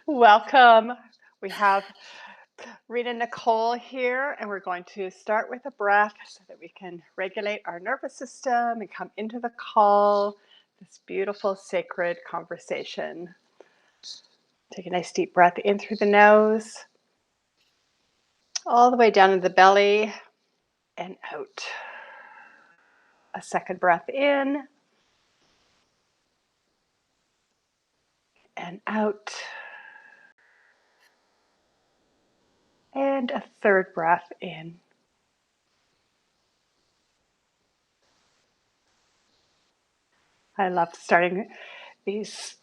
Welcome. We have Rena Nicole here, and we're going to start with a breath so that we can regulate our nervous system and come into the call, this beautiful, sacred conversation. Take a nice deep breath in through the nose, all the way down into the belly and out. A second breath in and out. And a third breath in. I love starting these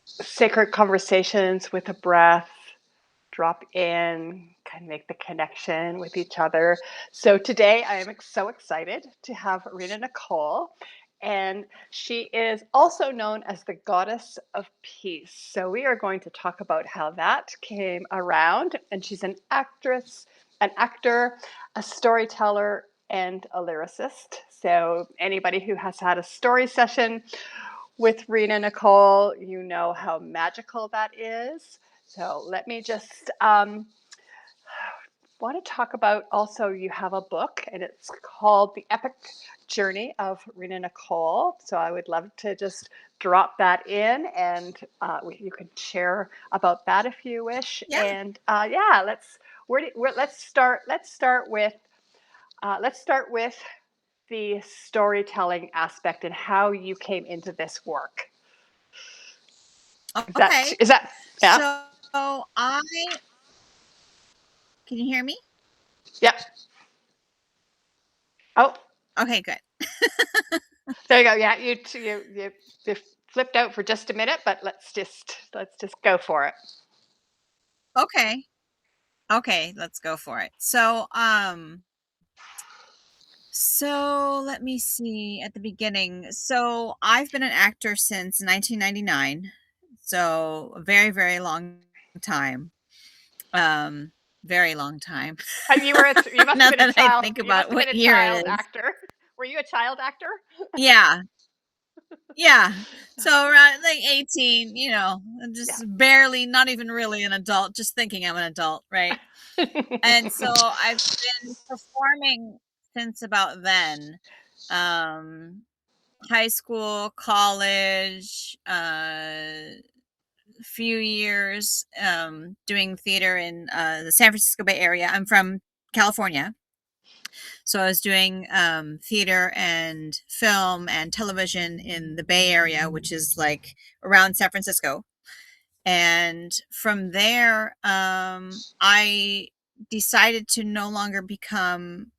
sacred conversations with a breath. Drop in, kind of make the connection with each other. So today I am so excited to have Rena Nicole, and she is also known as the goddess of peace. So we are going to talk about how that came around. And she's an actress, an actor, a storyteller, and a lyricist. So anybody who has had a story session with Rena Nicole, you know how magical that is. So let me just want to talk about also, you have a book and it's called The Epic Journey of Rena Nicole. So I would love to just drop that in, and you can share about that if you wish. Yeah. And let's start with the storytelling aspect and how you came into this work. Okay. Is that yeah? So I can you hear me? Yep. Oh, Okay, good. there you go. Yeah, you flipped out for just a minute, but let's just go for it. Okay. Okay, let's go for it. So let me see at the beginning. So I've been an actor since 1999. So a very, very long time. Um, very long time. You must have Now been a that I child. think You must about have been what a year child it is. actor. Were you a child actor? Yeah. Yeah. So around like 18, I'm Yeah. just barely, not even really an adult, just thinking I'm an adult, right? And so I've been performing since about then. Um, High school, college, few years doing theater in the San Francisco Bay Area. I'm from California. So I was doing theater and film and television in the Bay Area, which is like around San Francisco. And from there, I decided to no longer become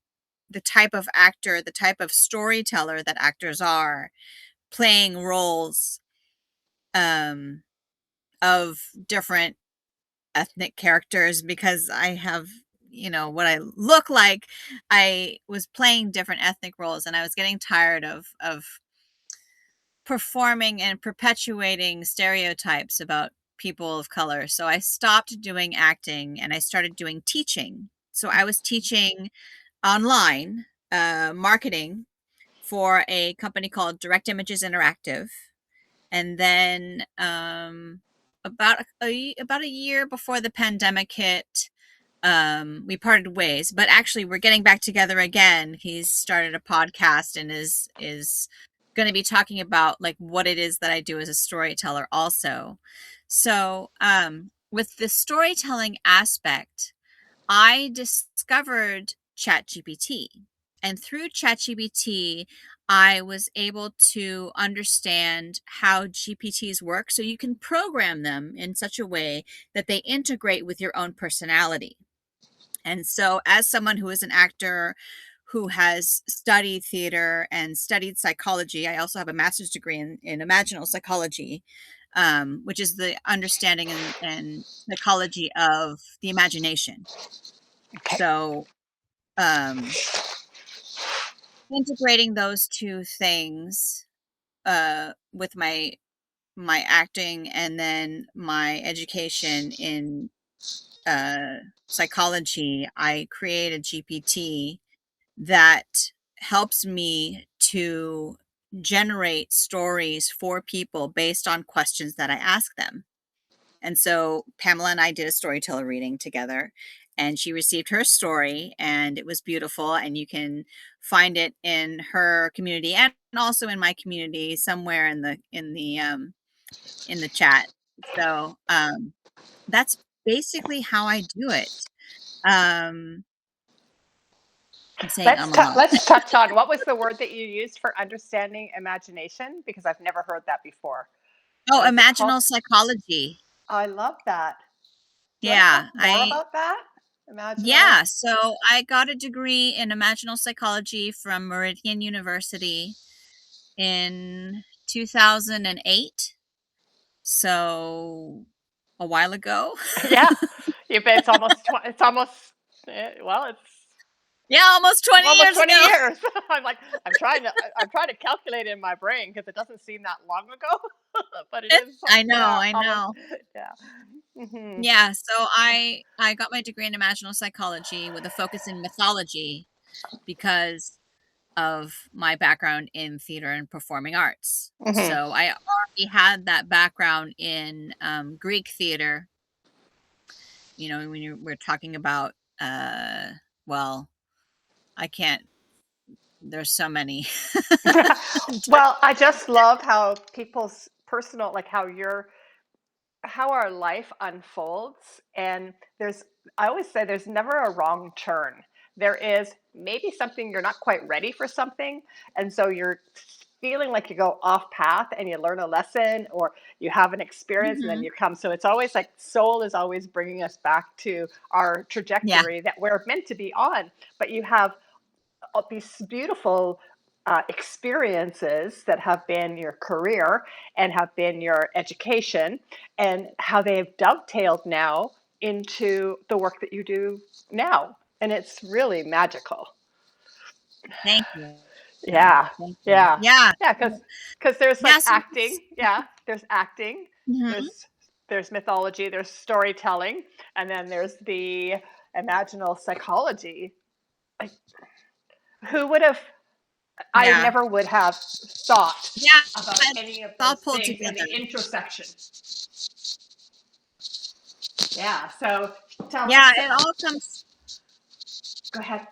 the type of actor, the type of storyteller that actors are, playing roles um, of different ethnic characters, because I have, what I look like. I was playing different ethnic roles, and I was getting tired of performing and perpetuating stereotypes about people of color. So I stopped doing acting and I started doing teaching. So I was teaching online marketing for a company called Direct Images Interactive. And then about a year before the pandemic hit, we parted ways. But actually, we're getting back together again. He's started a podcast and is going to be talking about like what it is that I do as a storyteller also. So with the storytelling aspect, I discovered ChatGPT. And through ChatGPT, I was able to understand how GPTs work. So you can program them in such a way that they integrate with your own personality. And so, as someone who is an actor who has studied theater and studied psychology, I also have a master's degree in imaginal psychology, which is the understanding and psychology of the imagination. Okay. So, um, integrating those two things with my acting and then my education in psychology, I create a GPT that helps me to generate stories for people based on questions that I ask them. And so Pamela and I did a storyteller reading together, and she received her story, and it was beautiful. And you can find it in her community and also in my community somewhere in the chat. So that's basically how I do it. I'm saying a lot. Let's touch on what was the word that you used for understanding imagination, because I've never heard that before. Oh, What is it called? imaginal psychology. I love that. Do you want to talk Yeah, more I about that? Imaginal. yeah, so I got a degree in imaginal psychology from Meridian University in 2008. So a while ago. Yeah, it's almost it's almost well, it's Yeah, almost 20 almost years 20 ago. years. I'm trying to calculate in my brain because it doesn't seem that long ago, but it is. I know, Yeah, I almost. know. Yeah. Hmm. Yeah, so I got my degree in imaginal psychology with a focus in mythology because of my background in theater and performing arts. Hmm. So I already had that background in Greek theater. You know, when we're talking about, well, I can't. There's so many. Well, I just love how people's personal, like how our life unfolds. And I always say there's never a wrong turn. There is maybe something you're not quite ready for something. And so you're feeling like you go off path and you learn a lesson or you have an experience and then Mhm. you come. So it's always like soul is always bringing us back to our Yeah, trajectory that we're meant to be on. But you have these beautiful experiences that have been your career and have been your education, and how they've dovetailed now into the work that you do now. And it's really magical. thank you. Yeah, Thank you. yeah, Yeah. yeah. Because there's Yeah, like so acting. Yeah, there's acting. mhm. There's there's mythology. There's storytelling, and then there's the imaginal psychology. Like, who would have I Yeah. never would have thought Yeah, about any of it's all those pulled things in together. the intersection. Yeah. So tell Yeah, us. it all comes Go ahead.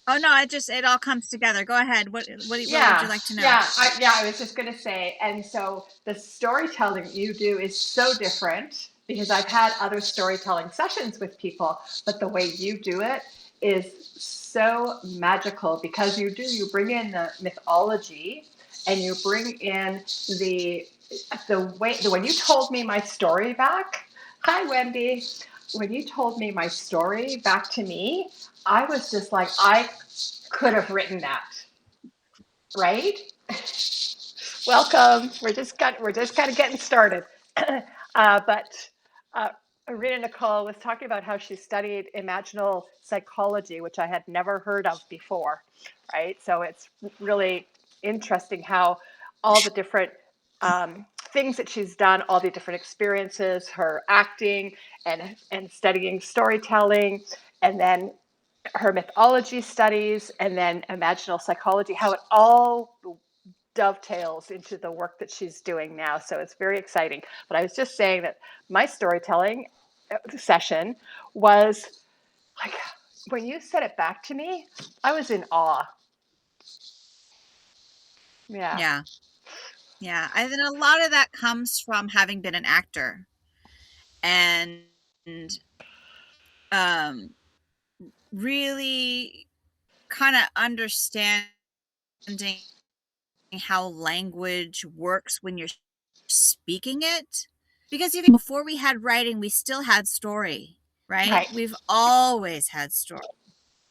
Oh, no, it all comes together. Go ahead. What would you Yeah. like to know? Yeah. I was just gonna say, and so the storytelling you do is so different because I've had other storytelling sessions with people, but the way you do it is so magical because you bring in the mythology and you bring in the when you told me my story back. Hi, Wendy. When you told me my story back to me, I was just like, I could have written that, right? Welcome. We're just kind of getting started. But uh, Rena Nicole was talking about how she studied imaginal psychology, which I had never heard of before, right? So it's really interesting how all the different things that she's done, all the different experiences, her acting and studying storytelling, and then her mythology studies, and then imaginal psychology, how it all dovetails into the work that she's doing now. So it's very exciting. But I was just saying that my storytelling session was like, when you said it back to me, I was in awe. Yeah. Yeah. Yeah. I think a lot of that comes from having been an actor and um really kind of understanding how language works when you're speaking it. Because even before we had writing, we still had story, right? Right. We've always had story.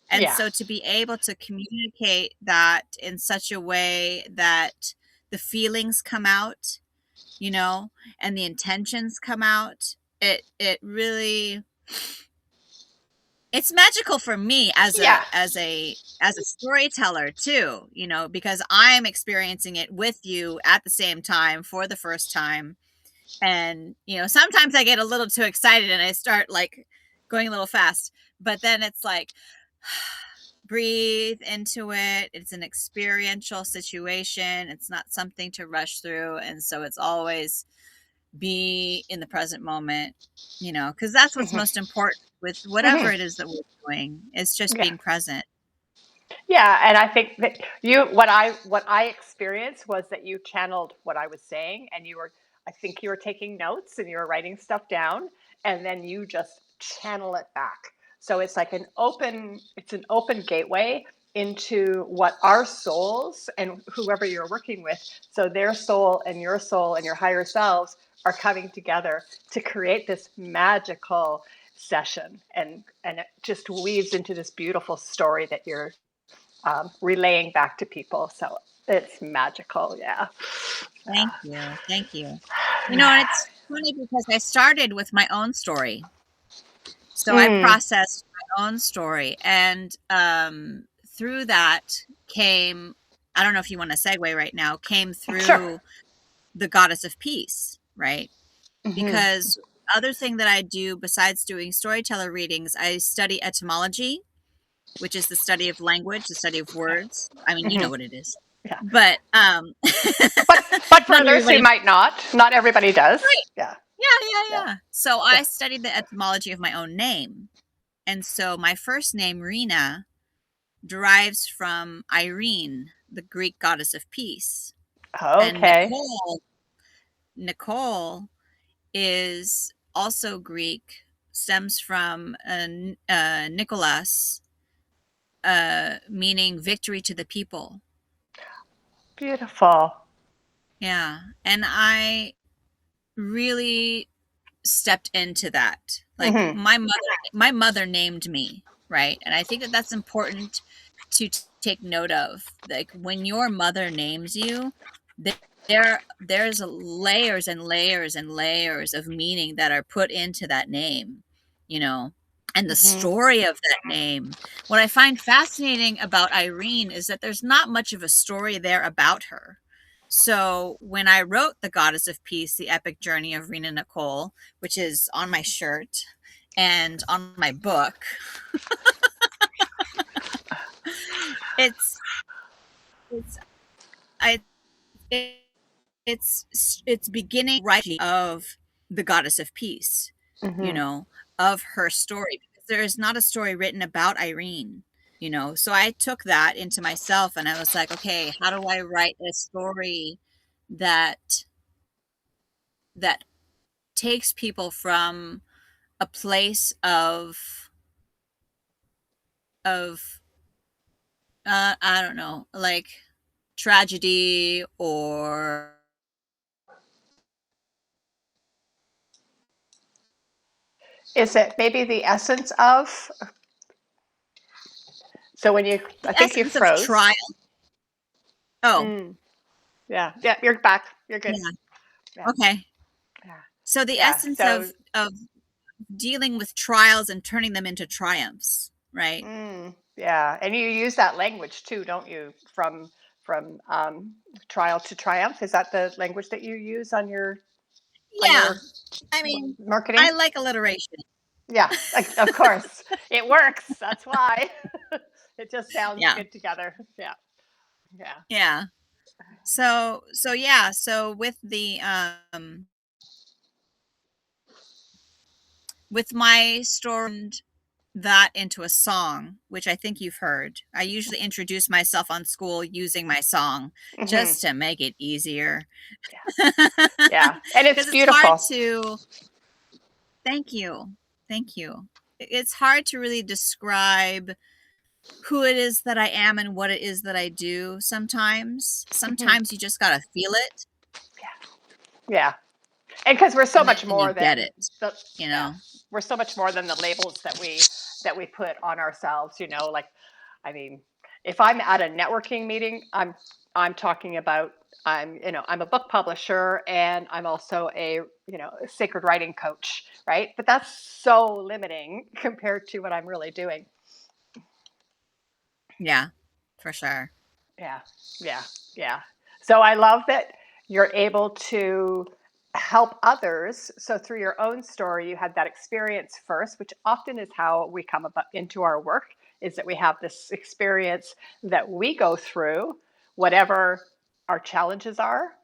And Yeah. so to be able to communicate that in such a way that the feelings come out, you know, and the intentions come out, it really it's magical for me Yeah. as a storyteller too, you know, because I'm experiencing it with you at the same time for the first time. And, you know, sometimes I get a little too excited and I start like going a little fast, but then it's like breathe into it. It's an experiential situation. It's not something to rush through. And so it's always be in the present moment, because that's what's Hmm. most important with whatever Hmm. it is that we're doing. It's just Yeah. being present. Yeah, and I think that what I experienced was that you channeled what I was saying, and I think you were taking notes and you were writing stuff down, and then you just channel it back. So it's an open gateway into what our souls and whoever you're working with, so their soul and your higher selves are coming together to create this magical session, and it just weaves into this beautiful story that you're relaying back to people. So it's magical. Yeah. Thank you. Thank you. And it's funny because I started with my own story. So I Mm, processed my own story. And through that came, I don't know if you want to segue right now, came sure. through the goddess of peace, right? Hmm. Because other thing that I do besides doing storyteller readings, I study etymology, which is the study of language, the study of words. I mean, you Hmm. know what it is. Yeah. But But for not others who everybody. might not everybody does. Right. Yeah. Yeah, yeah, Yeah. yeah. So Yeah. I studied the etymology of my own name. And so my first name, Rena, derives from Irene, the Greek goddess of peace. And Okay. Nicole is also Greek, stems from Nicholas, meaning victory to the people. Beautiful. Yeah. And I really stepped into that. Like Hmm. my mother named me, right? And I think that that's important to take note of. Like when your mother names you, there's layers and layers and layers of meaning that are put into that name, you know. And the Hmm. story of that name. What I find fascinating about Irene is that there's not much of a story there about her. So when I wrote The Goddess of Peace, The Epic Journey of Rena Nicole, which is on my shirt and on my book, it's it's I it, it's beginning writing of the Goddess of Peace, you Hmm. know, of her story, because there is not a story written about Irene. So I took that into myself and I was like, okay, how do I write a story that that takes people from a place of I don't know, like tragedy or Is it maybe the essence of? So I the think you essence of froze. trial. Oh, Mm, yeah. Yeah. You're back. You're good. yeah. Yeah. Okay. Yeah. So the Yeah. essence So, of dealing with trials and turning them into triumphs, right? yeah, and you use that language too, don't you? From trial to triumph. Is that the language that you use on your on Yeah. your I mean, I marketing? like alliteration. Yeah, of course. It works. That's why. It just sounds Yeah. good together. Yeah. Yeah. Yeah. So yeah, so with my story that into a song, which I think you've heard. I usually introduce myself on school using my song Hmm. just to make it easier. Yeah. Yeah. And it's Because it's hard beautiful. to, thank you. Thank you. It's hard to really describe who it is that I am and what it is that I do sometimes. Hmm. Sometimes you just got to feel it Yeah. And because we're so and much then you more get than it, the you yeah, know? we're so much more than the labels that we put on ourselves. Like, I mean, if I'm at a networking meeting, I'm talking about I'm a book publisher, and I'm also a sacred writing coach, right? But that's so limiting compared to what I'm really doing. Yeah, for sure. Yeah, yeah, yeah. So I love that you're able to help others. So through your own story, you had that experience first, which often is how we come about into our work, is that we have this experience that we go through, whatever our challenges are,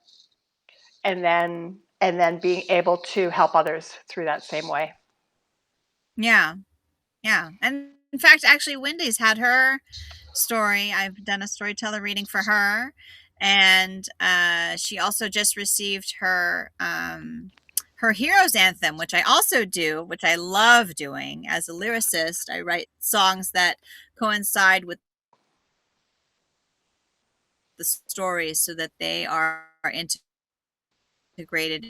and then and then being able to help others through that same way. Yeah. Yeah. And in fact, actually, Wendy's had her story. I've done a storyteller reading for her. And she also just received her Hero's Anthem, which I also do, which I love doing as a lyricist. I write songs that coincide with the stories so that they are integrated.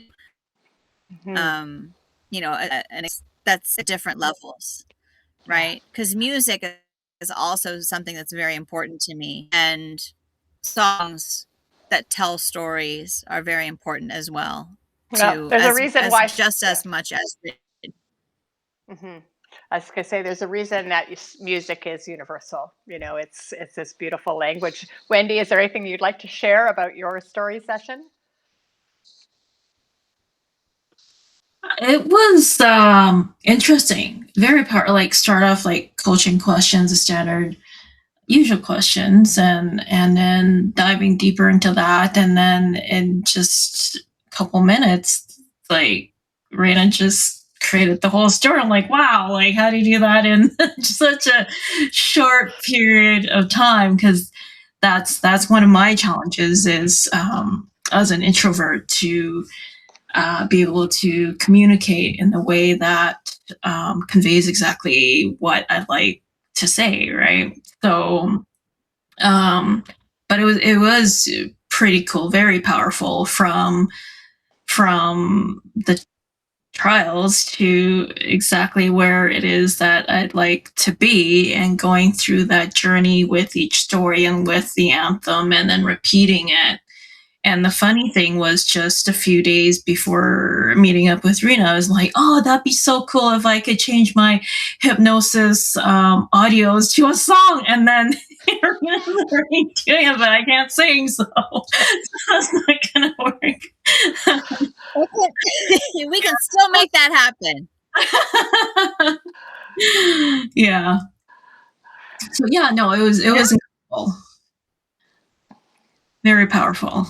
Mm-hmm. You know, and that's at different levels, Yeah. right? Because music is also something that's very important to me, and songs that tell stories are very important as well, Well, to there's a reason as why. just Yeah. as much as Mm-hmm. I was going to say, there's a reason that music is universal. It's this beautiful language. Wendy, is there anything you'd like to share about your story session? It was interesting. Very like start off like coaching questions, the standard usual questions, and then diving deeper into that, and then in just a couple minutes, like Rena just created the whole story. I'm like, wow, like how do you do that in such a short period of time? Because that's one of my challenges is as an introvert to be able to communicate in a way that conveys exactly what I'd like to say, right? So, um, but it was pretty cool, very powerful from the trials to exactly where it is that I'd like to be, and going through that journey with each story and with the anthem, and then repeating it. And the funny thing was, just a few days before meeting up with Rena, I was like, oh, that'd be so cool if I could change my hypnosis audios to a song. And then Rena's already doing it, but I can't sing, so that's not going to work. we can still make that happen. Yeah. So yeah, no, it was incredible. Very powerful.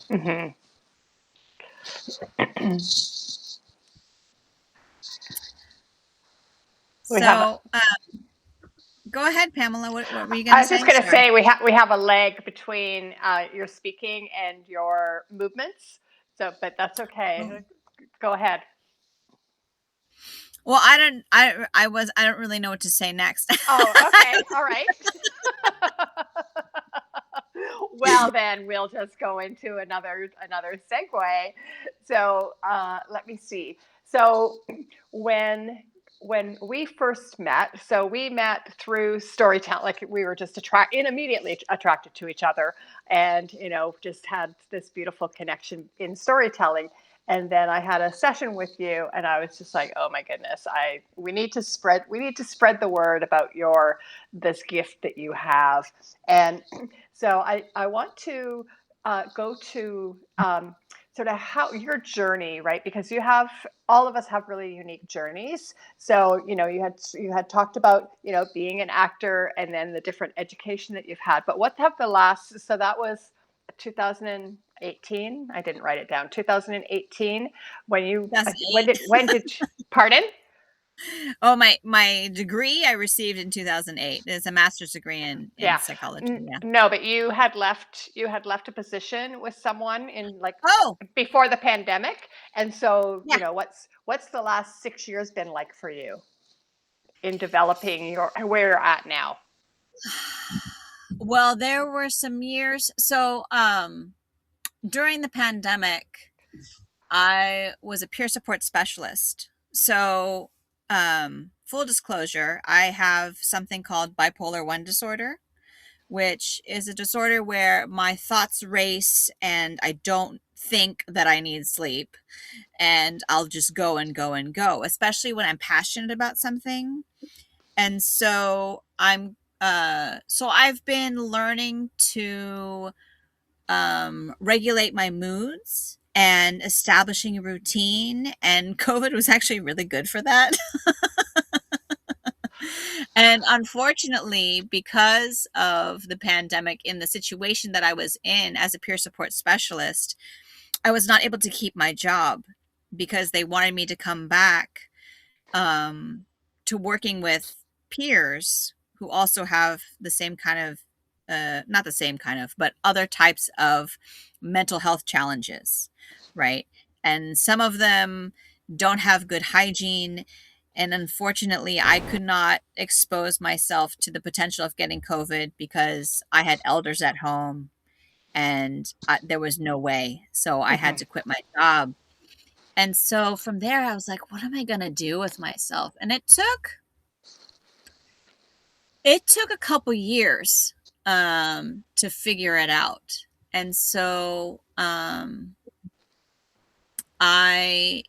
Mm-hmm. So, go ahead, Pamela. What were you going I to was just say? going to Sorry. say we have a lag between your speaking and your movements. So, but that's okay. Go ahead. Well, I don't really know what to say next. Oh, okay. All right. Well, then we'll just go into another segue. So let me see. So when when we first met, so we met through storytelling. Like we were just immediately attracted to each other, and just had this beautiful connection in storytelling. And then I had a session with you, and I was just like, oh my goodness, we need to spread the word about this gift that you have. And so I want to go to sort of how your journey, right? Because all of us have really unique journeys. So you had talked about being an actor and then the different education that you've had. But what have the last? So that was 2018. I didn't write it down. 2018. When did pardon? Oh, my degree I received in 2008. It's a master's degree in Yeah. psychology. Yeah. No, but you had left a position with someone in like Oh, before the pandemic. And so, yeah. what's the last 6 years been like for you in developing where you're at now? Well, there were some years. So, during the pandemic, I was a peer support specialist. So, full disclosure, I have something called bipolar 1 disorder, which is a disorder where my thoughts race and I don't think that I need sleep, and I'll just go and go and go, especially when I'm passionate about something. And so I've been learning to regulate my moods and establishing a routine, and COVID was actually really good for that. And unfortunately, because of the pandemic, in the situation that I was in as a peer support specialist, I was not able to keep my job because they wanted me to come back to working with peers who also have the same kind of, not the same kind of, but other types of mental health challenges, right? And some of them don't have good hygiene. And unfortunately, I could not expose myself to the potential of getting COVID because I had elders at home and there was no way. So I had Mhm. to quit my job. And so from there, I was like, what am I going to do with myself? And it took a couple years to figure it out. And so I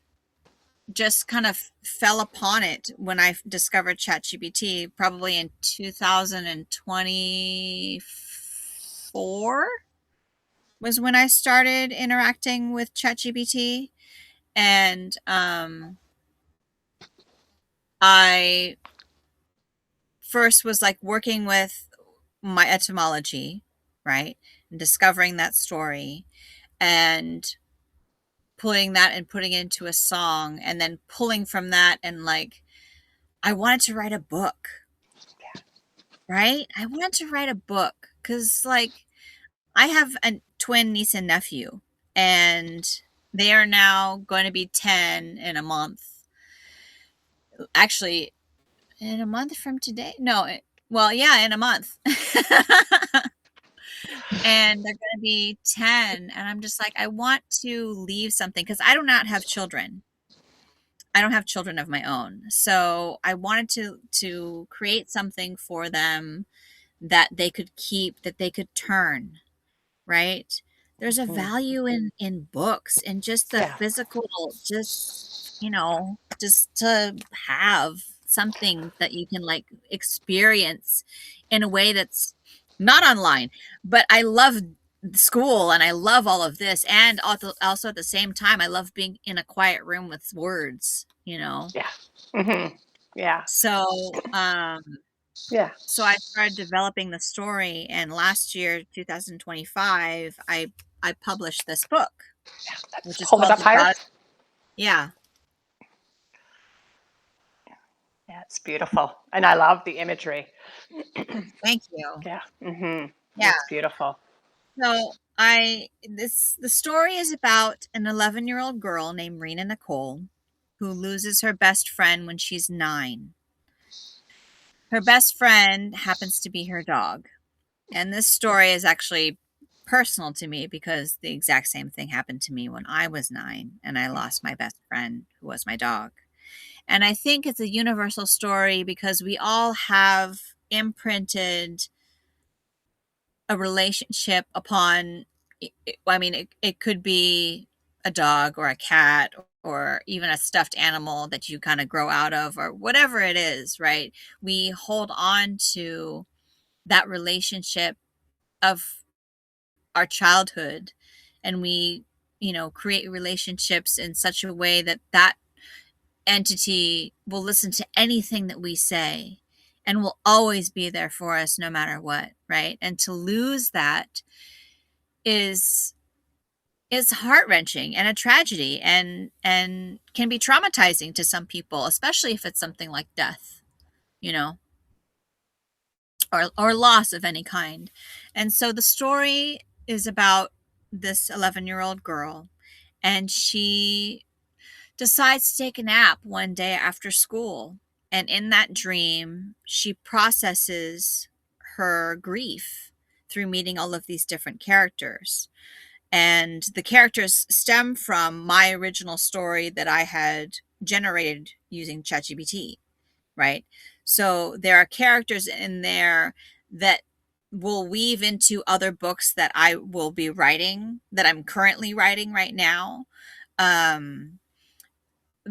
just kind of fell upon it when I discovered ChatGPT, probably in 2024 was when I started interacting with ChatGPT. And I first was like working with my etymology, right? And discovering that story and pulling that and putting it into a song and then pulling from that and like I wanted to write a book, right? I wanted to write a book cuz like I have a twin niece and nephew and they are now going to be 10 in a month. Actually, in a month from today? No, well, yeah, in a month. And they're gonna be 10, and I'm just like, I want to leave something because I do not have children. I don't have children of my own. So I wanted to create something for them that they could keep, that they could turn, right? There's a Mhm. value in books and just the Yeah. physical, just, just to have something that you can like experience in a way that's not online. But I love school and I love all of this. And also at the same time, I love being in a quiet room with words. Yeah. Mhm. Yeah. So, Yeah. so I started developing the story, and last year, 2025, I published this book, Let's which is hold it called up The higher. God. Yeah, Yeah, it's beautiful, and I love the imagery. thank you. Yeah. Mhm. Yeah. It's beautiful. So the story is about an 11-year-old girl named Rena Nicole who loses her best friend when she's 9. Her best friend happens to be her dog. And this story is actually personal to me because the exact same thing happened to me when I was 9 and I lost my best friend who was my dog. And I think it's a universal story because we all have imprinted a relationship upon, I mean, it could be a dog or a cat or even a stuffed animal that you kind of grow out of or whatever it is, right? We hold on to that relationship of our childhood and we create relationships in such a way that that entity will listen to anything that we say and will always be there for us no matter what, right? And to lose that is is heart-wrenching and a tragedy and can be traumatizing to some people, especially if it's something like death, you know, or loss of any kind. And so the story is about this 11-year-old girl, and she decides to take a nap one day after school. And in that dream, she processes her grief through meeting all of these different characters. And the characters stem from my original story that I had generated using ChatGPT, right? So there are characters in there that will weave into other books that I will be writing, that I'm currently writing right now, um,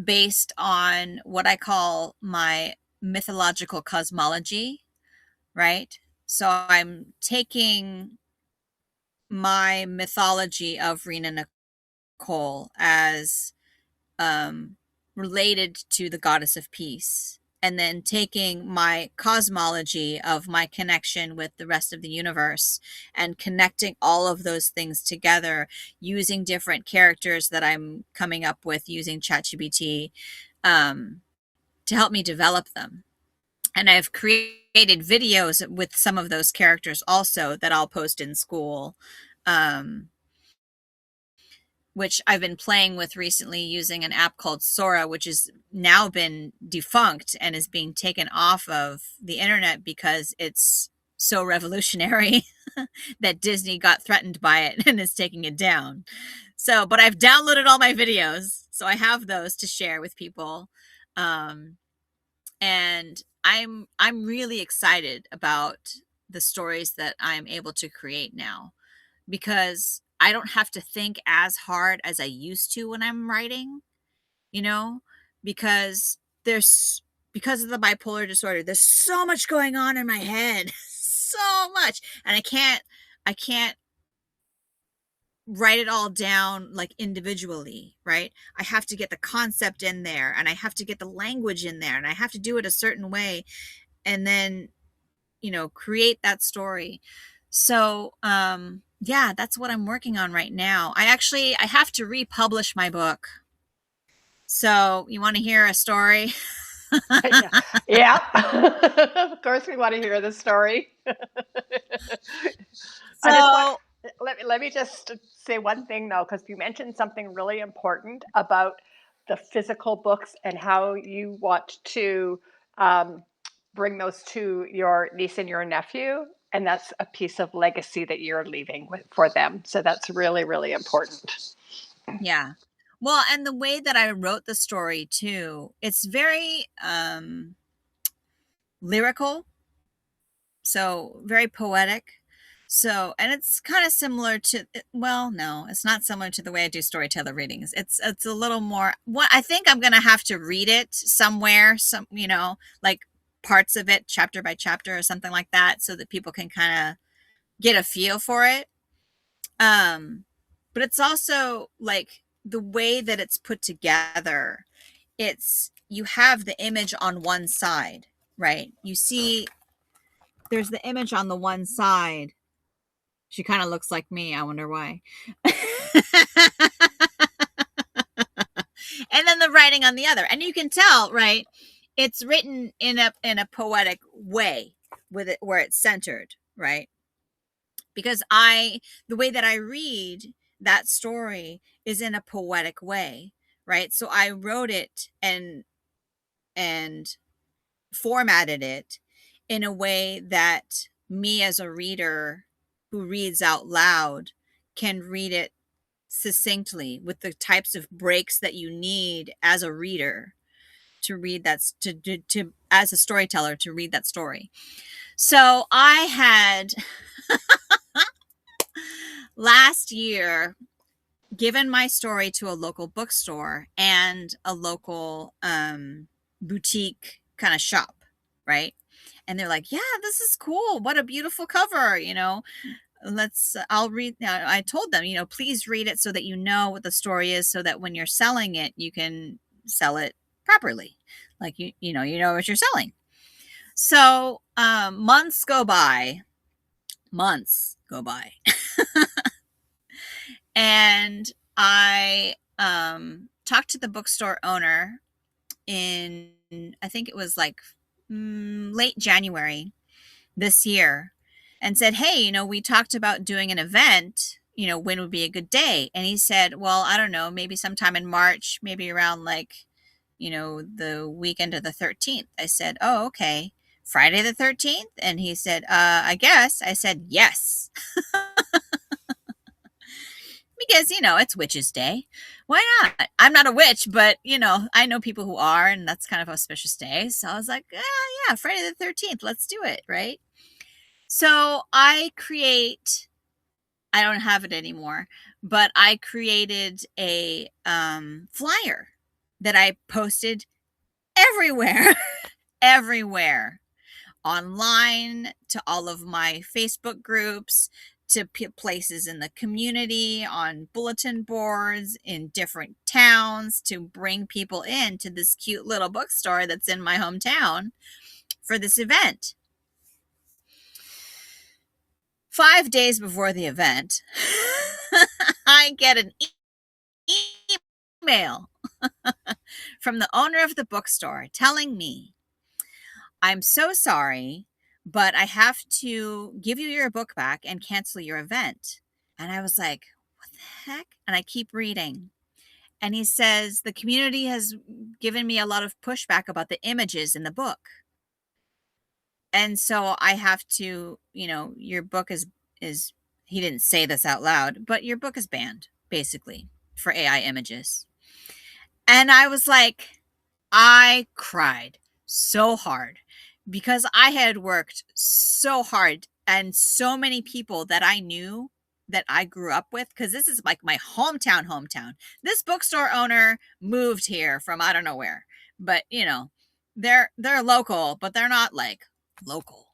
based on what I call my mythological cosmology, right? So I'm taking my mythology of Rena Nicole as um, related to the goddess of peace. and then taking my cosmology of my connection with the rest of the universe and connecting all of those things together using different characters that I'm coming up with using ChatGPT to help me develop them. And I've created videos with some of those characters also that I'll post in school, which I've been playing with recently using an app called Sora, which has now been defunct and is being taken off of the internet because it's so revolutionary that Disney got threatened by it and is taking it down. So, but I've downloaded all my videos, so I have those to share with people. And I'm really excited about the stories that I'm able to create now, because I don't have to think as hard as I used to when I'm writing, you know, because because of the bipolar disorder, there's so much going on in my head, so much, and I can't write it all down like individually, right? I have to get the concept in there, and I have to get the language in there, and I have to do it a certain way, and then create that story. So yeah, that's what I'm working on right now. I have to republish my book. So you want to hear a story? Yeah, yeah. Of course, we want to hear the story. I just want So let me just say one thing though, because you mentioned something really important about the physical books and how you want to um, bring those to your niece and your nephew, and that's a piece of legacy that you're leaving for them. So that's really, really important. yeah. Well, and the way that I wrote the story too, it's very lyrical, so very poetic. So, and it's kind of similar to, well, no, it's not similar to the way I do storyteller readings. It's a little more, what I think I'm going to have to read it somewhere, like parts of it chapter by chapter or something like that, so that people can kind of get a feel for it. But it's also like the way that it's put together. You have the image on one side, right? You see there's the image on the one side. She kind of looks like me. I wonder why. And then the writing on the other. And you can tell, right? It's written in a poetic way with it where it's centered, right? Because the way that I read that story is in a poetic way, right? So I wrote it and formatted it in a way that me as a reader who reads out loud can read it succinctly with the types of breaks that you need as a reader to read that to as a storyteller to read that story. So I had last year given my story to a local bookstore and a local boutique kind of shop, right? And they're like, yeah, this is cool, what a beautiful cover, I'll read. I told them, please read it so that you know what the story is, so that when you're selling it, you can sell it properly, like you know what you're selling. So months go by and I talked to the bookstore owner in, I think it was like late January this year, and said, hey, we talked about doing an event, when would be a good day? And he said, well, I don't know, maybe sometime in March, maybe around like, the weekend of the 13th. I said, oh, okay. Friday the 13th? And he said, I guess. I said, yes. Because, it's Witch's Day. Why not? I'm not a witch, but, I know people who are, and that's kind of auspicious day. So I was like, yeah, Friday the 13th, let's do it, right? So I don't have it anymore, but I created a flyer that I posted everywhere, everywhere, online, to all of my Facebook groups, to places in the community, on bulletin boards, in different towns, to bring people in to this cute little bookstore that's in my hometown for this event. 5 days before the event, I get an email from the owner of the bookstore telling me, "I'm so sorry, but I have to give you your book back and cancel your event." And I was like, what the heck? And I keep reading. And he says, the community has given me a lot of pushback about the images in the book. And so I have to, your book is, he didn't say this out loud, but your book is banned, basically, for AI images. And I was like, I cried so hard because I had worked so hard, and so many people that I knew, that I grew up with, because this is like my hometown. This bookstore owner moved here from I don't know where, but they're local, but they're not like local.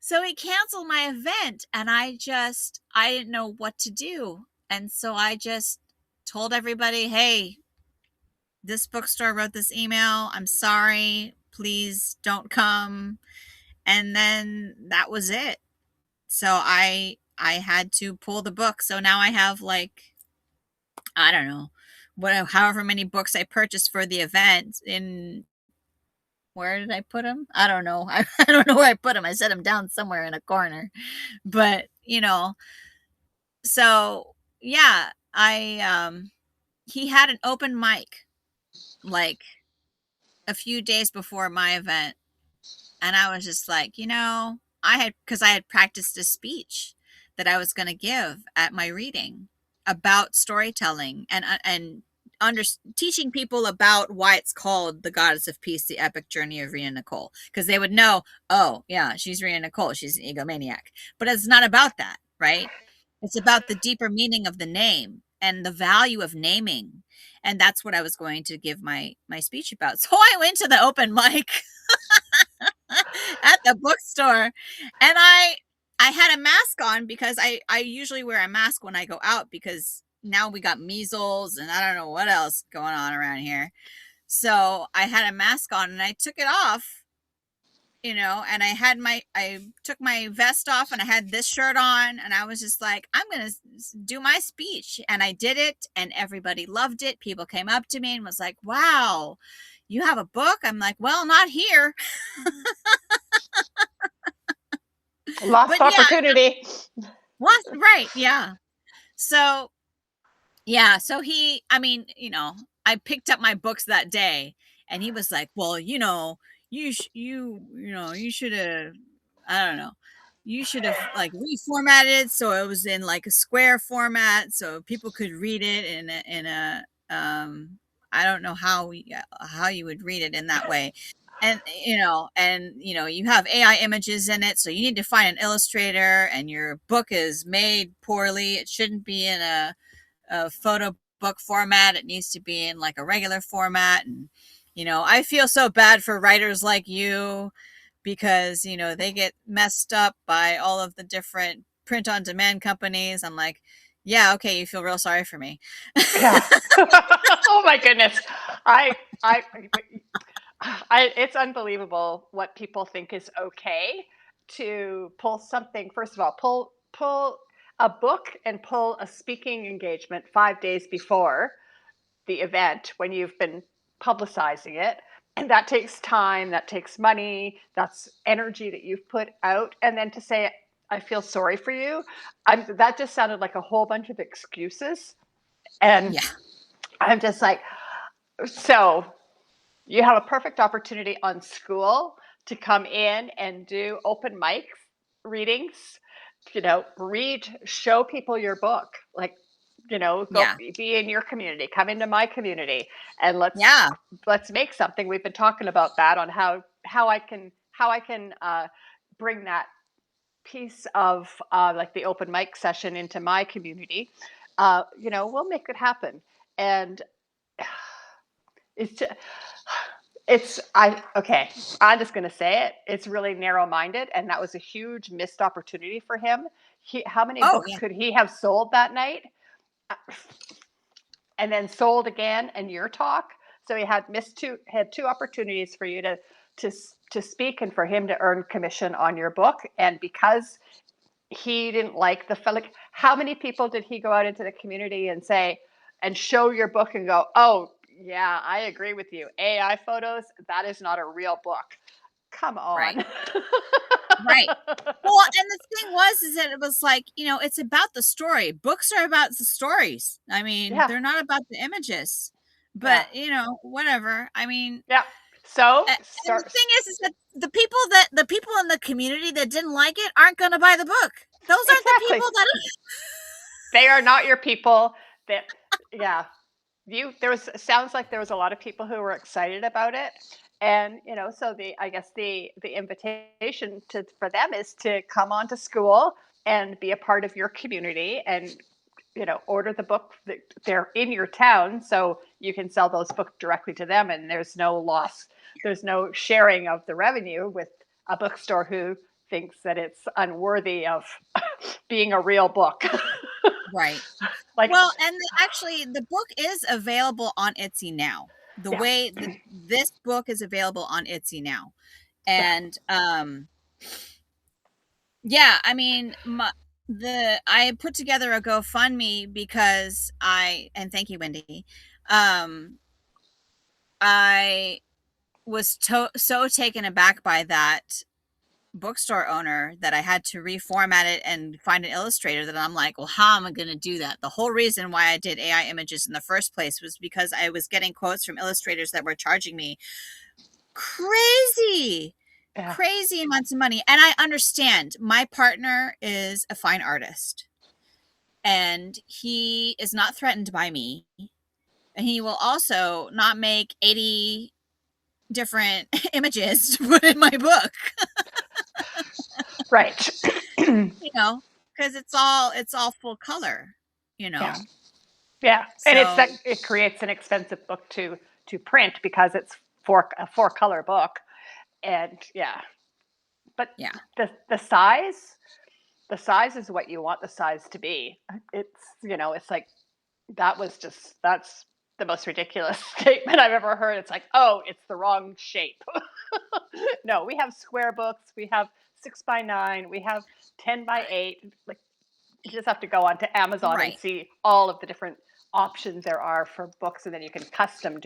So he canceled my event, and I didn't know what to do. And so I just told everybody, hey, this bookstore wrote this email. I'm sorry. Please don't come. And then that was it. So I had to pull the book. So now I have like, I don't know, however many books I purchased for the event. Where did I put them? I don't know. I don't know where I put them. I set them down somewhere in a corner. But, so yeah, he had an open mic like a few days before my event. And I was just like, because I had practiced a speech that I was going to give at my reading about storytelling and teaching people about why it's called The Goddess of Peace, the Epic Journey of Rena Nicole. Because they would know, oh, yeah, she's Rena Nicole. She's an egomaniac. But it's not about that, right? It's about the deeper meaning of the name and the value of naming. And that's what I was going to give my speech about. So I went to the open mic at the bookstore, and I had a mask on because I usually wear a mask when I go out, because now we got measles and I don't know what else going on around here. So I had a mask on and I took it off, and I took my vest off and I had this shirt on, and I was just like, I'm going to do my speech. And I did it, and everybody loved it. People came up to me and was like, wow, you have a book? I'm like, well, not here. Lost opportunity. Right. Yeah. So, yeah. So I picked up my books that day, and he was like, well, you should have, I don't know, you should have like reformatted it so it was in like a square format so people could read it in a I don't know how you would read it in that way. And you have AI images in it, so you need to find an illustrator, and your book is made poorly. It shouldn't be in a photo book format. It needs to be in like a regular format. And I feel so bad for writers like you, because they get messed up by all of the different print on demand companies. I'm like, yeah, okay, you feel real sorry for me. Yeah. Oh my goodness. I it's unbelievable what people think is okay to pull something. First of all, pull a book and pull a speaking engagement 5 days before the event when you've been publicizing it. And that takes time, that takes money, that's energy that you've put out. And then to say, I feel sorry for you, that just sounded like a whole bunch of excuses. And Yeah. I'm just like, so you have a perfect opportunity on school to come in and do open mic readings, show people your book, like, go Yeah. be in your community, come into my community, and Yeah. let's make something. We've been talking about that on how I can bring that piece of like the open mic session into my community. We'll make it happen. And it's just, okay, I'm just going to say it. It's really narrow-minded, and that was a huge missed opportunity for him. How many Oh books yeah, could he have sold that night? And then sold again in your talk. So he had two opportunities for you to to speak and for him to earn commission on your book. And because he didn't like like, how many people did he go out into the community and say and show your book and go, oh yeah, I agree with you. AI photos, that is not a real book. Come right. on. Right. Well, and the thing was is that it was like, it's about the story. Books are about the stories. I mean, Yeah, they're not about the images. yeah, But, whatever. I mean, yeah. So and the thing is that the people in the community that didn't like it aren't going to buy the book. Those aren't the exactly, people that they are not your people. That yeah, sounds like there was a lot of people who were excited about it, and so I guess the invitation for them is to come on to school and be a part of your community and order the book. They're in your town, so you can sell those books directly to them, and there's no loss, there's no sharing of the revenue with a bookstore who thinks that it's unworthy of being a real book. Right. Like, Well, and actually the book is available on Etsy now. The yeah, way that this book is available on Etsy now. yeah, And yeah, I mean, I put together a GoFundMe because and thank you, Wendy. I was so taken aback by that bookstore owner that I had to reformat it and find an illustrator that I'm like, well, how am I going to do that? The whole reason why I did AI images in the first place was because I was getting quotes from illustrators that were charging me crazy yeah. crazy amounts of money. And I understand my partner is a fine artist and he is not threatened by me. And he will also not make 80 different images to put in my book, Right. because it's all full color, you Yeah, know. yeah, and So it creates an expensive book to print because it's a 4-color book, and yeah, but yeah, the size is what you want the size to be. It's like that's the most ridiculous statement I've ever heard. It's like, oh, it's the wrong shape. No, we have square books, we have 6 by 9, we have 10 by 8. Like, you just have to go onto Amazon and right. see all of the different options there are for books, and then you can custom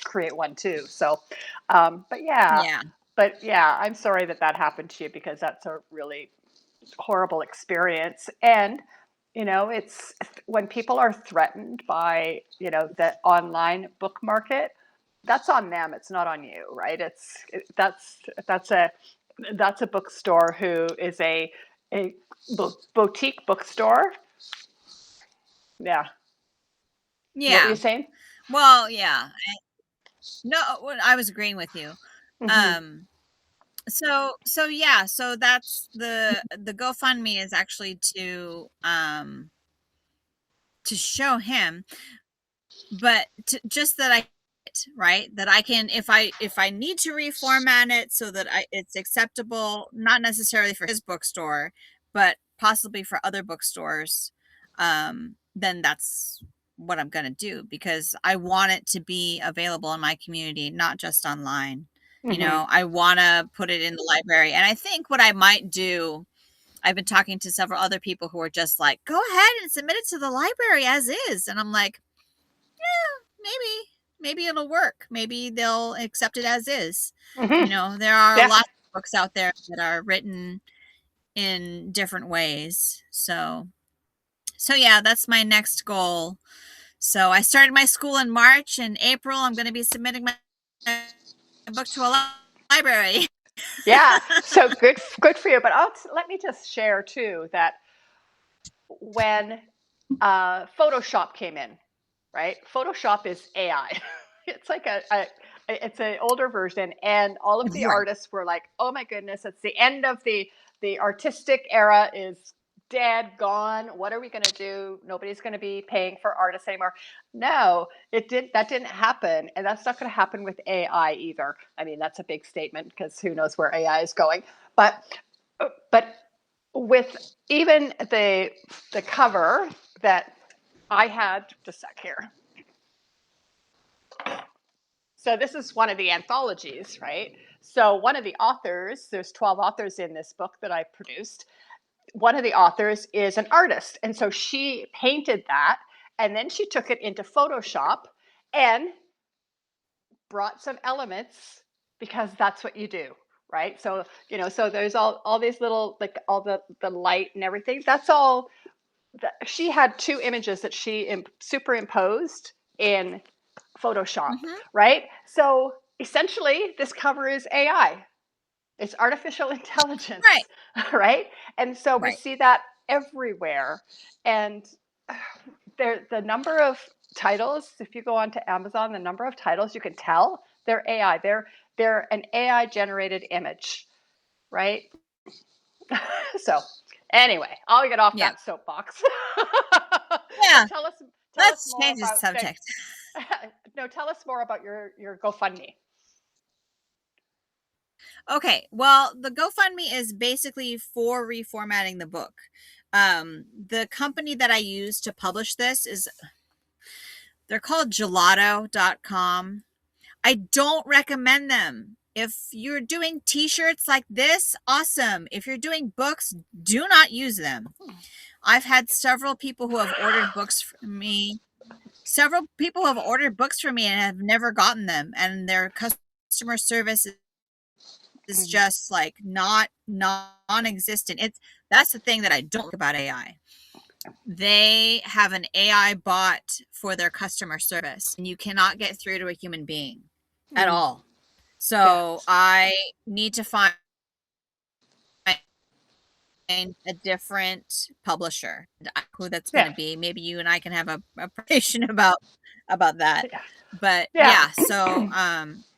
create one too. So, but yeah, Yeah. I'm sorry that happened to you because that's a really horrible experience. And it's when people are threatened by the online book market, that's on them. It's not on you, right? That's a bookstore who is a boutique bookstore. Yeah. What were you Yeah. saying? Well, yeah. No, I was agreeing with you. Hmm. Um so yeah, so that's the GoFundMe is actually to show him, but just that right, that I can, if I need to reformat it so that it's acceptable, not necessarily for his bookstore, but possibly for other bookstores, then that's what I'm going to do, because I want it to be available in my community, not just online. Hmm. I want to put it in the library. And I think what I might do, I've been talking to several other people who are just like, go ahead and submit it to the library as is. And I'm like, maybe it'll work. Maybe they'll accept it as is. Hmm. There are Yeah. lots of books out there that are written in different ways. So yeah, that's my next goal. So I started my school in March. In April, I'm going to be submitting my book to a library. Yeah. So good for you. But let me just share too that when Photoshop came in, right? Photoshop is AI. It's like it's an older version, and all of the Right. artists were like, "Oh my goodness, it's the end of the artistic era is dead, gone. What are we going to do? Nobody's going to be paying for artists anymore. No, that didn't happen, and that's not going to happen with AI either. I mean, that's a big statement because who knows where AI is going. But with even the cover that I had, just a sec here. So this is one of the anthologies, right? So one of the authors, there's 12 authors in this book that I produced. One of the authors is an artist. And so she painted that, and then she took it into Photoshop and brought some elements, because that's what you do, right? So, so there's all these little, like all the light and everything. That's all. She had 2 images that she superimposed in Photoshop, right? So essentially, this cover is AI. It's artificial intelligence, right? And so we see that everywhere. And the number of titles, if you go onto Amazon, the number of titles you can tell, they're AI. They're an AI generated image, right? So anyway, I'll get off that soapbox. Yeah. Tell us Let's more change the about subject. No, tell us more about your GoFundMe. Okay, well, the GoFundMe is basically for reformatting the book. The company that I use to publish this they're called gelato.com. I don't recommend them. If you're doing t-shirts like this, awesome. If you're doing books, do not use them. I've had several people who have ordered books from me. Several people have ordered books from me and have never gotten them, and their customer service is just like non-existent. That's the thing that I don't like about AI. They have an AI bot for their customer service, and you cannot get through to a human being at all. So I need to find a different publisher. Who that's going to be? Maybe you and I can have a conversation about that. But so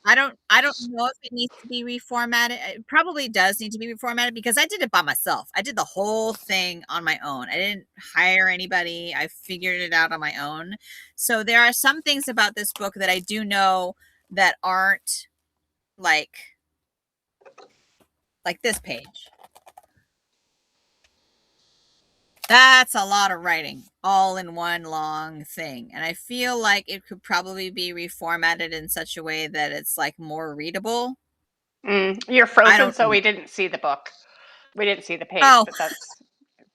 I don't know if it needs to be reformatted. It probably does need to be reformatted because I did it by myself. I did the whole thing on my own. I didn't hire anybody. I figured it out on my own. So there are some things about this book that I do know that aren't like this page. That's a lot of writing all in one long thing. And I feel like it could probably be reformatted in such a way that it's like more readable. You're frozen, so we didn't see the book. We didn't see the page, but that's...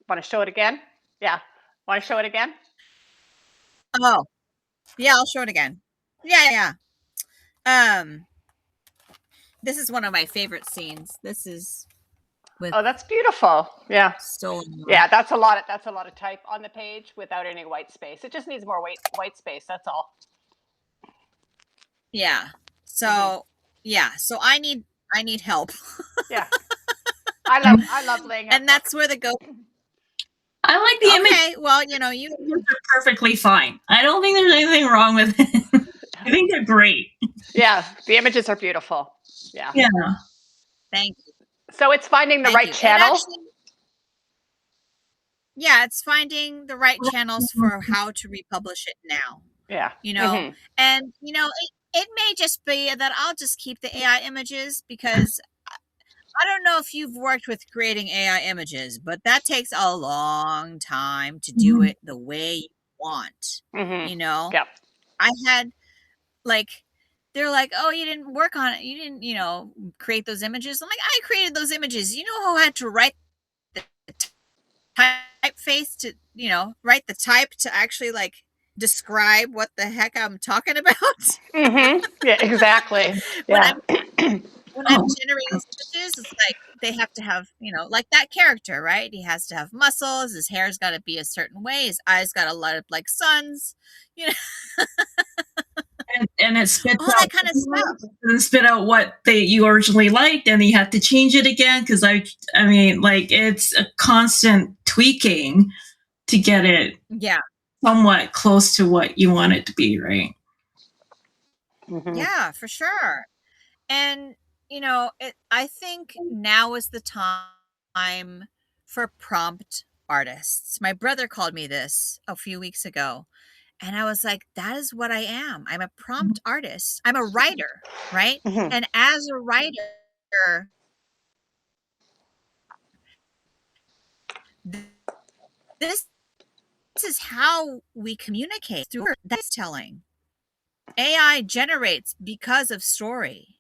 Want to show it again? Yeah. Want to show it again? Oh, yeah, I'll show it again. Yeah. This is one of my favorite scenes. This is with... Oh, that's beautiful. Yeah. Stolen. Yeah, that's a lot of type on the page without any white space. It just needs more white space, that's all. Yeah. So, so I need help. Yeah. I love laying out. And that's where the I like the image. Okay, well, you are perfectly fine. I don't think there's anything wrong with it. I think they're great. Yeah, the images are beautiful. Yeah. Yeah. Thank you. So it's finding the right channel. It's finding the right channels for how to republish it now. Yeah. And it may just be that I'll just keep the AI images because I don't know if you've worked with creating AI images, but that takes a long time to do it the way you want. Yep. I had they're like, oh, you didn't work on it. You didn't, create those images. I'm like, I created those images. You know who had to write the typeface to, write the type to actually describe what the heck I'm talking about? Yeah, exactly. When I'm generating these images, it's like they have to have, like that character, right? He has to have muscles. His hair's got to be a certain way. His eyes got to light up like suns, And it spits all out that kind of stuff. And spit out what you originally liked, and you have to change it again because I mean, it's a constant tweaking to get it somewhat close to what you want it to be, right? Yeah, for sure. And I think now is the time for prompt artists. My brother called me this a few weeks ago, and I was like, that is what I am. I'm a prompt artist. I'm a writer, right? Mhm. And as a writer, this is how we communicate through that's telling. AI generates because of story.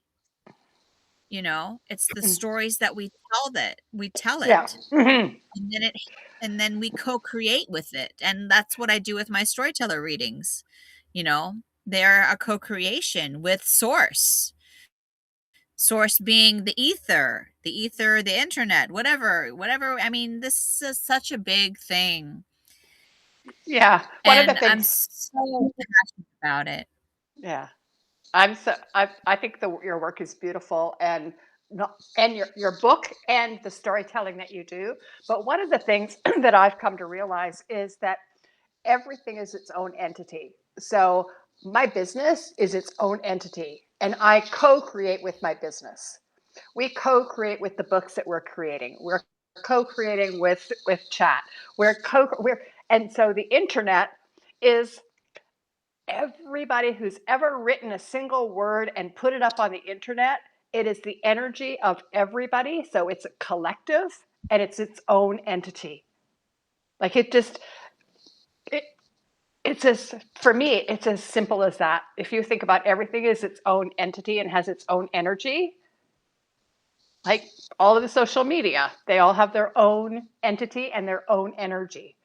You know, it's the stories that we tell Yeah. it, and then we co-create with it. And that's what I do with my storyteller readings. You know, they're a co-creation with source. Source being the ether, the internet, whatever. I mean, this is such a big thing. Yeah. One of the And I'm things, so passionate about it. yeah. I think your work is beautiful, and your book and the storytelling that you do. But one of the things that I've come to realize is that everything is its own entity. So my business is its own entity, and I co-create with my business. We co-create with the books that we're creating. We're co-creating with chat. We're and so the internet is everybody who's ever written a single word and put it up on the internet. It is the energy of everybody. So it's a collective and it's its own entity. Like it, it's as, for me, it's as simple as that. If you think about everything as its own entity and has its own energy, like all of the social media, they all have their own entity and their own energy.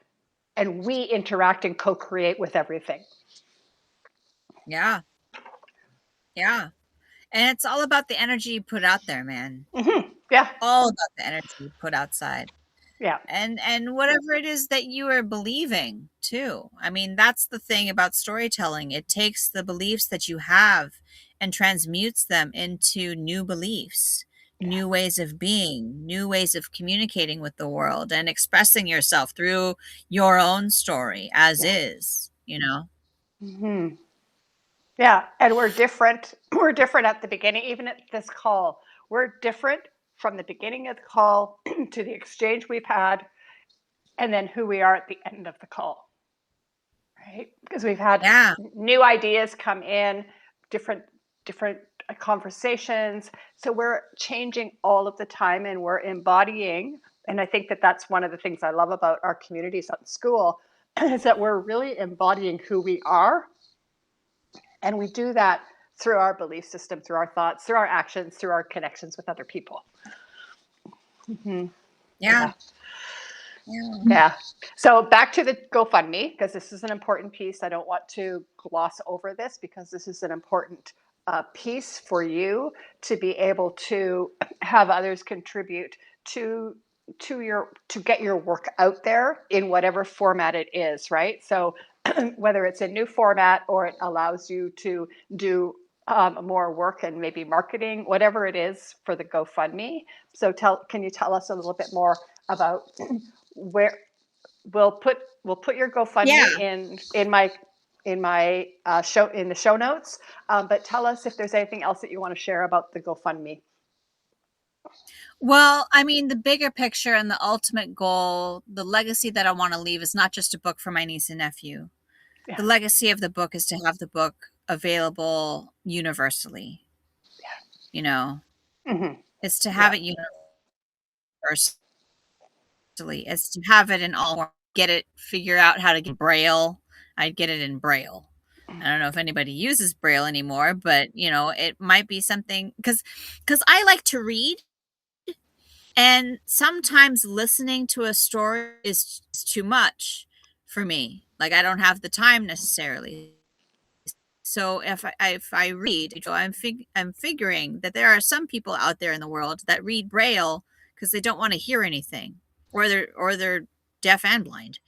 And we interact and co create with everything. Yeah. Yeah. And it's all about the energy you put out there, man. Yeah. All about the energy you put outside. Yeah. And whatever it is that you are believing too. I mean, that's the thing about storytelling. It takes the beliefs that you have and transmutes them into new beliefs, new ways of being, new ways of communicating with the world and expressing yourself through your own story as Yeah. is, you know? Mm-hmm. Yeah, and we're different. We're different at the beginning, even at this call. We're different from the beginning of the call to the exchange we've had, and then who we are at the end of the call, right? Because we've had Yeah. new ideas come in, different different conversations. So we're changing all of the time, and we're embodying. And I think that that's one of the things I love about our communities at school is that we're really embodying who we are. And we do that through our belief system, through our thoughts, through our actions, through our connections with other people. Mm-hmm. Yeah. Yeah. Yeah. Yeah. So back to the GoFundMe, because this is an important piece. I don't want to gloss over this because this is an important piece for you to be able to have others contribute to to get your work out there in whatever format it is, right? So whether it's a new format or it allows you to do more work and maybe marketing, whatever it is for the GoFundMe. So can you tell us a little bit more about where we'll put your Yeah. GoFundMe in my show in the show notes. But tell us if there's anything else that you want to share about the GoFundMe. Well, I mean, the bigger picture and the ultimate goal, the legacy that I want to leave is not just a book for my niece and nephew. Yeah. The legacy of the book is to have the book available universally, you know, Mm-hmm. it's to have Yeah. it universally, it's to have it in all, get it, figure out how to get Braille. I'd get it in Braille. I don't know if anybody uses Braille anymore, but you know, it might be something because I like to read. And sometimes listening to a story is too much for me. Like I don't have the time necessarily. So if I read, I'm figuring that there are some people out there in the world that read Braille because they don't want to hear anything, or they're deaf and blind.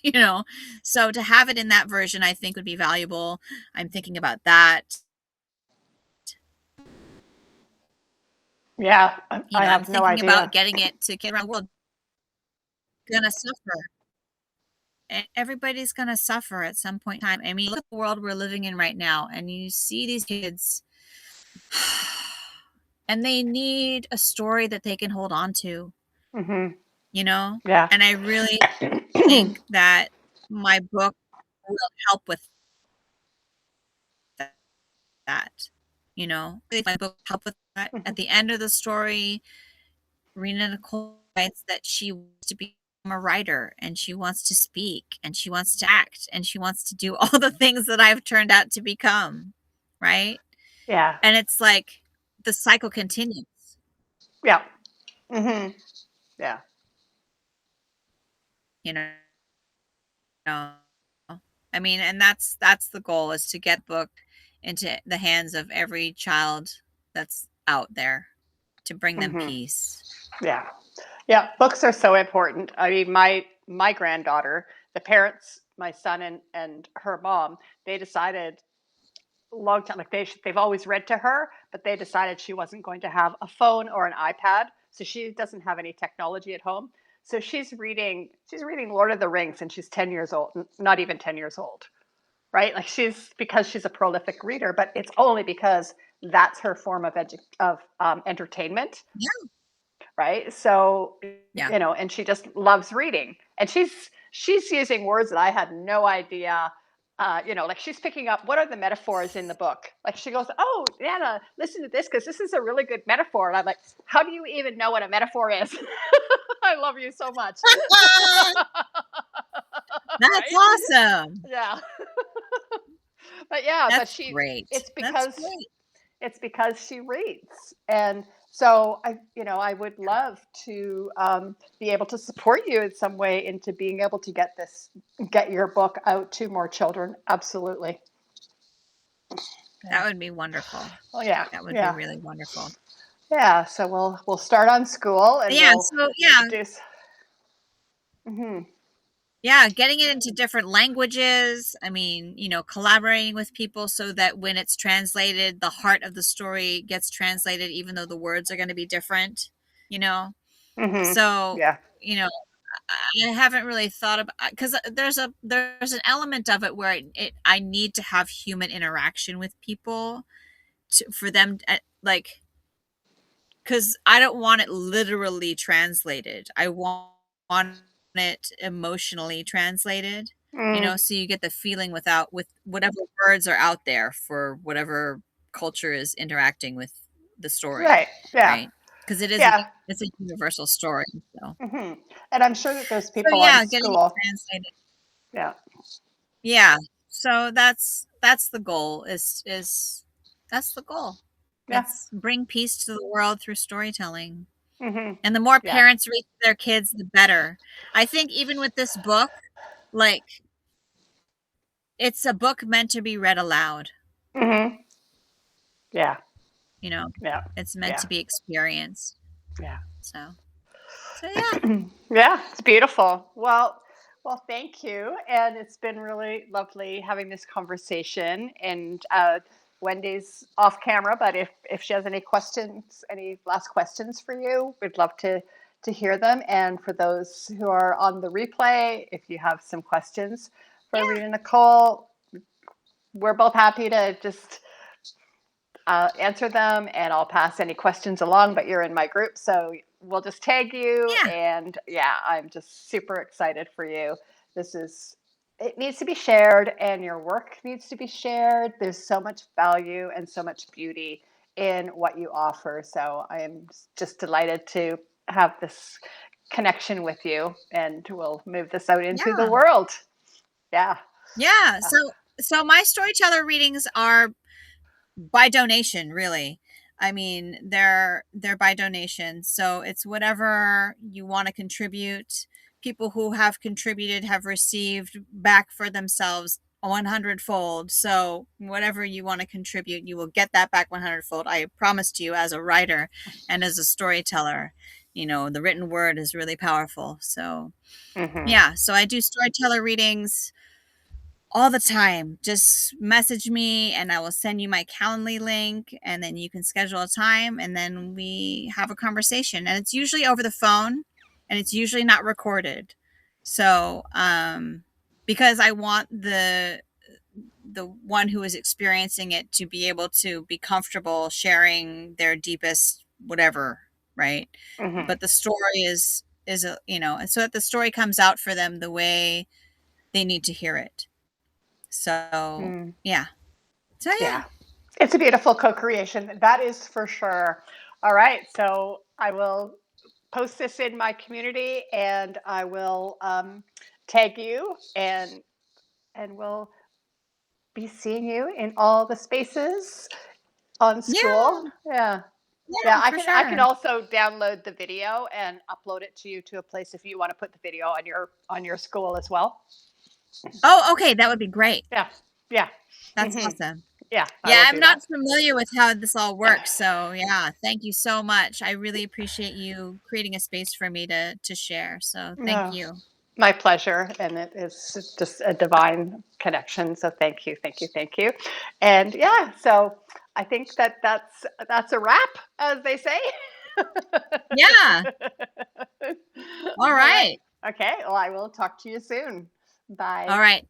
You know, so to have it in that version, I think would be valuable. I'm thinking about that. Yeah. You I know, I'm have no thinking about idea. getting it to get around the world. Gonna suffer. Everybody's going to suffer at some point in time. I mean, look at the world we're living in right now, and you see these kids, and they need a story that they can hold on to. Mm-hmm. you know? Yeah. And I really think that my book will help with that, you know? I think my book will help with that. At the end of the story, Rena Nicole writes that she wants to become a writer and she wants to speak and she wants to act and she wants to do all the things that I've turned out to become, right? Yeah. And it's like the cycle continues, Yeah. Hmm. Yeah. you know. I mean, and that's the goal, is to get the book into the hands of every child that's out there, to bring them Hmm. peace. Yeah. Yeah. Books are so important. I mean, my granddaughter, the parents, my son and her mom, they decided a long time, like they've always read to her, but they decided she wasn't going to have a phone or an iPad, so she doesn't have any technology at home. So she's reading Lord of the Rings, and she's 10 years old, not even 10 years old, right? Like because she's a prolific reader, but it's only because that's her form of entertainment, Yeah. right? So, Yeah. and she just loves reading, and she's using words that I had no idea. Like she's picking up what are the metaphors in the book. Like she goes, "Oh, Nana, listen to this because this is a really good metaphor." And I'm like, "How do you even know what a metaphor is?" I love you so much. That's Right? awesome. Yeah. But yeah, That's great. it's That's because great. it's because she reads. And so I would love to be able to support you in some way into being able to get your book out to more children. Absolutely. Yeah. That would be wonderful. Oh yeah. That would be Yeah. really wonderful. Yeah. So we'll start on school and Yeah, we'll so yeah, do. Hmm. yeah, getting it into different languages. I mean, you know, collaborating with people so that when it's translated, the heart of the story gets translated, even though the words are going to be different, you know? Hmm. So, Yeah. you know, I haven't really thought about, because there's an element of it where I need to have human interaction with people for them like, because I don't want it literally translated. I want it emotionally translated, you know, Mm. so you get the feeling with whatever words are out there for whatever culture is interacting with the story, Right. Yeah. right? Because Yeah. it's a universal story. So Hmm. And I'm sure that there's so people on yeah, getting it school. translated. Yeah. Yeah. So that's the goal, is that's the goal. Yeah. It's bring peace to the world through storytelling. Hmm. And the more Yeah. parents read to their kids, the better. I think even with this book, like, it's a book meant to be read aloud, Hmm. Yeah. you know? Yeah. It's meant Yeah. to be experienced. Yeah. So yeah. Yeah, it's beautiful. Well, thank you, and it's been really lovely having this conversation. And Wendy's off camera, but if she has any questions, any last questions for you, we'd love to hear them. And for those who are on the replay, if you have some questions for Yeah. Rena Nicole, we're both happy to just answer them, and I'll pass any questions along. But you're in my group, so we'll just tag you. Yeah. And yeah, I'm just super excited for you. It needs to be shared, and your work needs to be shared. There's so much value and so much beauty in what you offer. So I am just delighted to have this connection with you, and we'll move this out into the Yeah. world. Yeah. Yeah. Uh, So my storyteller readings are by donation, really. I mean, they're by donation. So it's whatever you want to contribute. People who have contributed have received back for themselves 100-fold. So whatever you want to contribute, you will get that back 100-fold. I promise to you, as a writer and as a storyteller, you know, the written word is really powerful. So mhm. yeah, so I do storyteller readings all the time. Just message me and I will send you my Calendly link, and then you can schedule a time and then we have a conversation. And it's usually over the phone and it's usually not recorded. So, because I want the one who is experiencing it to be able to be comfortable sharing their deepest whatever, right? Mhm. But the story is a, so that the story comes out for them the way they need to hear it. So yeah. So Yeah. It's a beautiful co-creation. That is for sure. All right. So I will post this in my community, and I will tag you, and we'll be seeing you in all the spaces on school. Yeah. Yeah, for I can sure. also download the video and upload it to you to a place if you want to put the video on your school as well. Oh, okay, that would be great. Yeah. Yeah. That's Mm-hmm. awesome. Yeah, I Yeah, will I'm do not that. familiar with how this all works, so yeah, thank you so much. I really appreciate you creating a space for me to share. So thank No, you. my pleasure. And it is just a divine connection. So thank you, thank you, thank you. And yeah, so I think that's a wrap, as they say. Yeah. All All right. right. Okay. Well, I will talk to you soon. All Bye. right.